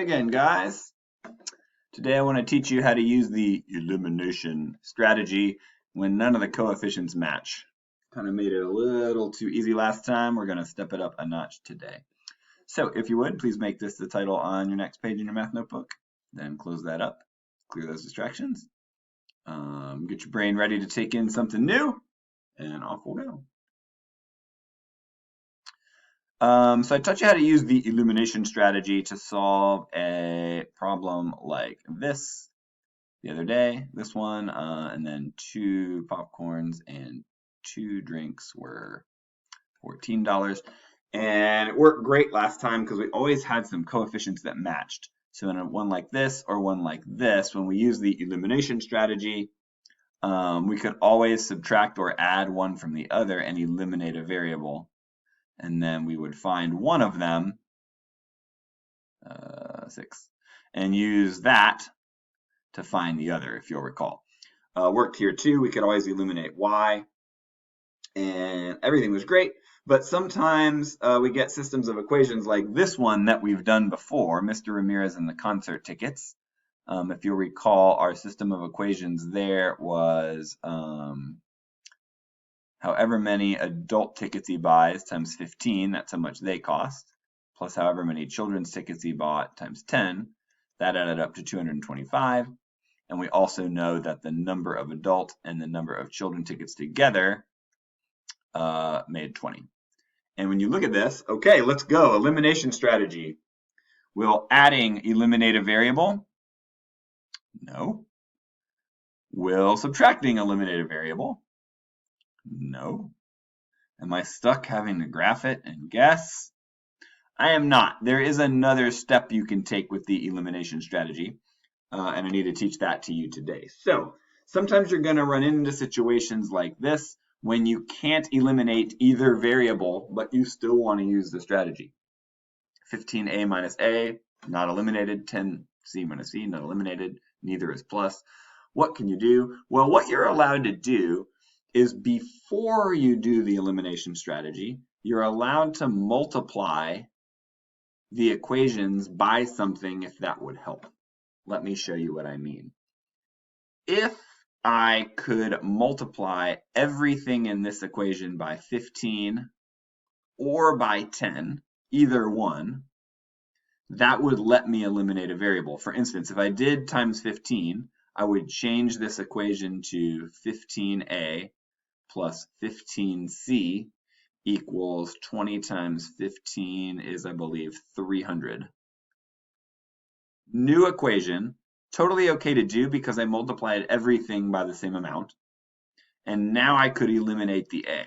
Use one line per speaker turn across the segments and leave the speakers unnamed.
again, guys. Today I want to teach you how to use the elimination strategy when none of the coefficients match. Kind of made it a little too easy last time. We're going to step it up a notch today. So if you would, please make this the title on your next page in your math notebook. Then close that up, clear those distractions. Get your brain ready to take in something new, and off we'll go. So I taught you how to use the elimination strategy to solve a problem like this the other day, this one, and then 2 popcorns and 2 drinks were $14. And it worked great last time because we always had some coefficients that matched. So in a one like this or one like this, when we use the elimination strategy, we could always subtract or add one from the other and eliminate a variable. And then we would find one of them, 6, and use that to find the other, if you'll recall. Worked here too. We could always eliminate y, and everything was great. But sometimes we get systems of equations like this one that we've done before, Mr. Ramirez and the concert tickets. If you'll recall, our system of equations there was however many adult tickets he buys times 15, that's how much they cost, plus however many children's tickets he bought times 10, that added up to 225. And we also know that the number of adult and the number of children tickets together made 20. And when you look at this, okay, let's go. Elimination strategy. Will adding eliminate a variable? No. Will subtracting eliminate a variable? No. Am I stuck having to graph it and guess? I am not. There is another step you can take with the elimination strategy, and I need to teach that to you today. So sometimes you're going to run into situations like this when you can't eliminate either variable, but you still want to use the strategy. 15a minus a, not eliminated. 10c minus c, not eliminated. Neither is plus. What can you do? Well, what you're allowed to do is before you do the elimination strategy, you're allowed to multiply the equations by something if that would help. Let me show you what I mean. If I could multiply everything in this equation by 15 or by 10, either one, that would let me eliminate a variable. For instance, if I did times 15, I would change this equation to 15a plus 15c equals 20 times 15 is, I believe, 300. New equation, totally okay to do because I multiplied everything by the same amount. And now I could eliminate the a.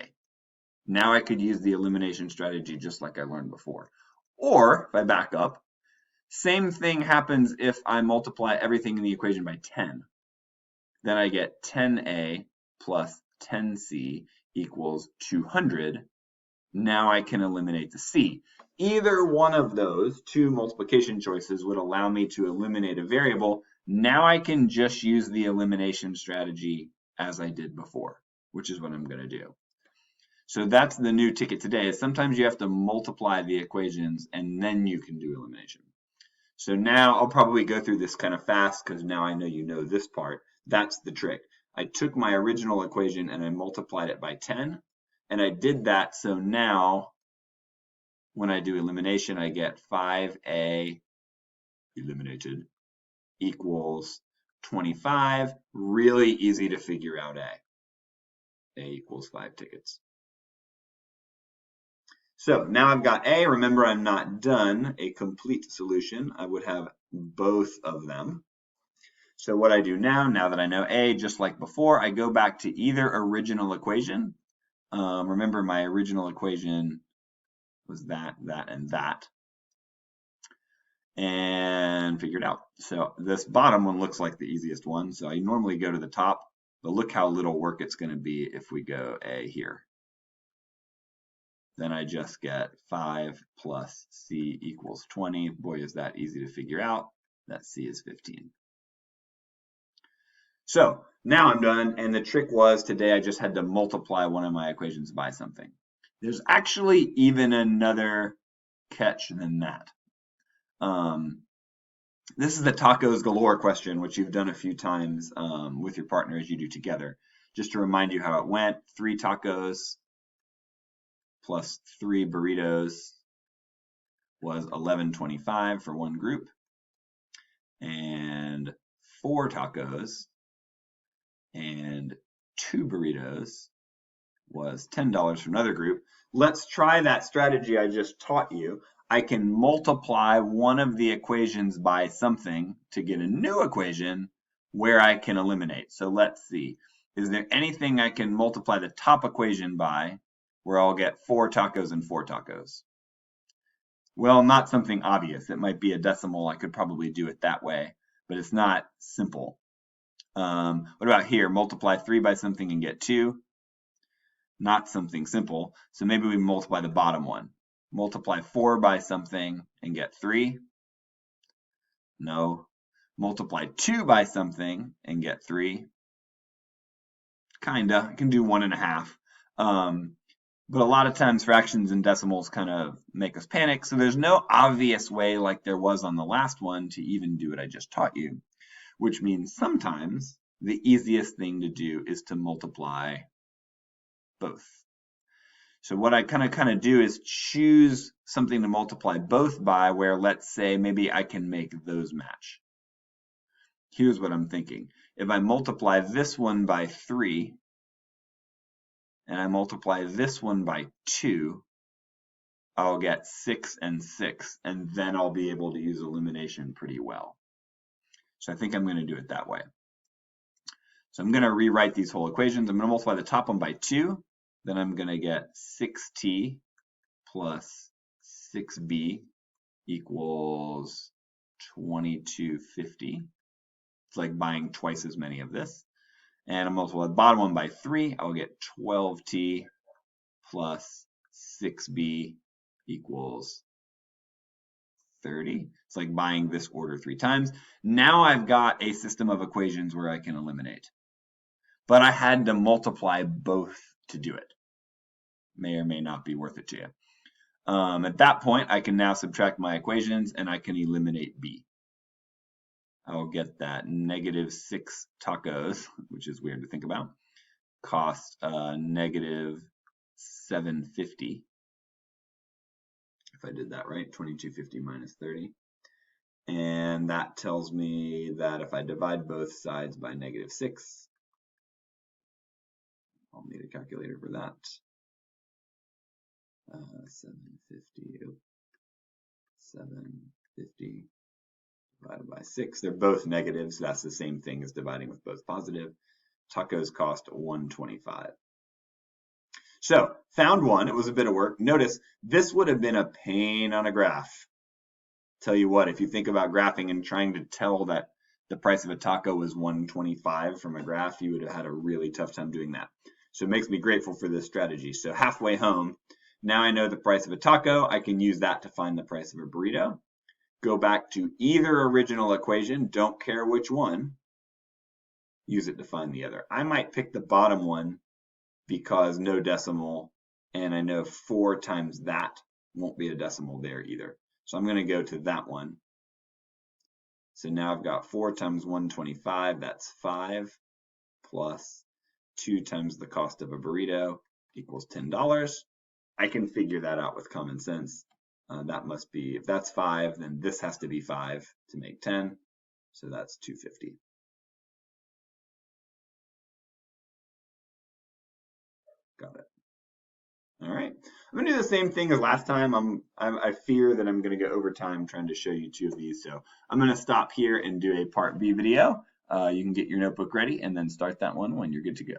Now I could use the elimination strategy just like I learned before. Or, if I back up, same thing happens if I multiply everything in the equation by 10. Then I get 10a plus 10c equals 200. Now I can eliminate the c. Either one of those two multiplication choices would allow me to eliminate a variable. Now I can just use the elimination strategy as I did before, which is what I'm going to do. So that's the new ticket today. Is sometimes you have to multiply the equations and then you can do elimination. So now I'll probably go through this kind of fast because now I know you know this part. That's the trick. I took my original equation and I multiplied it by 10. And I did that so now when I do elimination, I get 5a eliminated equals 25. Really easy to figure out a. A equals 5 tickets. So now I've got a. Remember, I'm not done. A complete solution. I would have both of them. So what I do now that I know a, just like before, I go back to either original equation. Remember, my original equation was that, and that. And figure it out. So this bottom one looks like the easiest one. So I normally go to the top, but look how little work it's going to be if we go a here. Then I just get 5 plus c equals 20. Boy, is that easy to figure out. That c is 15. So now I'm done, and the trick was today I just had to multiply one of my equations by something. There's actually even another catch than that. This is the tacos galore question, which you've done a few times with your partner as you do together. Just to remind you how it went, 3 tacos plus 3 burritos was $11.25 for one group, and 4 tacos and 2 burritos was $10 for another group. Let's try that strategy I just taught you. I can multiply one of the equations by something to get a new equation where I can eliminate. So let's see. Is there anything I can multiply the top equation by where I'll get 4 tacos and 4 tacos? Well, not something obvious. It might be a decimal. I could probably do it that way, but it's not simple. What about here? Multiply 3 by something and get 2. Not something simple. So maybe we multiply the bottom one. Multiply 4 by something and get 3. No. Multiply 2 by something and get 3. Kinda. I can do 1.5. But a lot of times fractions and decimals kind of make us panic. So there's no obvious way like there was on the last one to even do what I just taught you, which means sometimes the easiest thing to do is to multiply both. So what I kind of do is choose something to multiply both by where, let's say, maybe I can make those match. Here's what I'm thinking. If I multiply this one by 3, and I multiply this one by 2, I'll get 6 and 6, and then I'll be able to use elimination pretty well. So I think I'm going to do it that way. So I'm going to rewrite these whole equations. I'm going to multiply the top one by 2. Then I'm going to get 6t plus 6b equals 2250. It's like buying twice as many of this. And I'm multiply the bottom one by 3. I'll get 12t plus 6b equals 30. It's like buying this order 3 times. Now I've got a system of equations where I can eliminate. But I had to multiply both to do it. May or may not be worth it to you. At that point, I can now subtract my equations and I can eliminate b. I'll get that negative 6 tacos, which is weird to think about, cost negative 750. If I did that right, 2250 minus 30. And that tells me that if I divide both sides by negative 6, I'll need a calculator for that. 750 divided by 6. They're both negative, so that's the same thing as dividing with both positive. Tacos cost 125. So, found one. It was a bit of work. Notice, this would have been a pain on a graph. Tell you what, if you think about graphing and trying to tell that the price of a taco was 125 from a graph, you would have had a really tough time doing that. So it makes me grateful for this strategy. So halfway home, now I know the price of a taco. I can use that to find the price of a burrito. Go back to either original equation, don't care which one, use it to find the other. I might pick the bottom one because no decimal, and I know 4 times that won't be a decimal there either. So I'm going to go to that one. So now I've got 4 times 125, that's 5, plus 2 times the cost of a burrito equals $10. I can figure that out with common sense. That must be, if that's 5, then this has to be 5 to make 10. So that's 250. Got it. All right. I'm going to do the same thing as last time. I fear that I'm going to go over time trying to show you 2 of these. So I'm going to stop here and do a part B video. You can get your notebook ready and then start that one when you're good to go.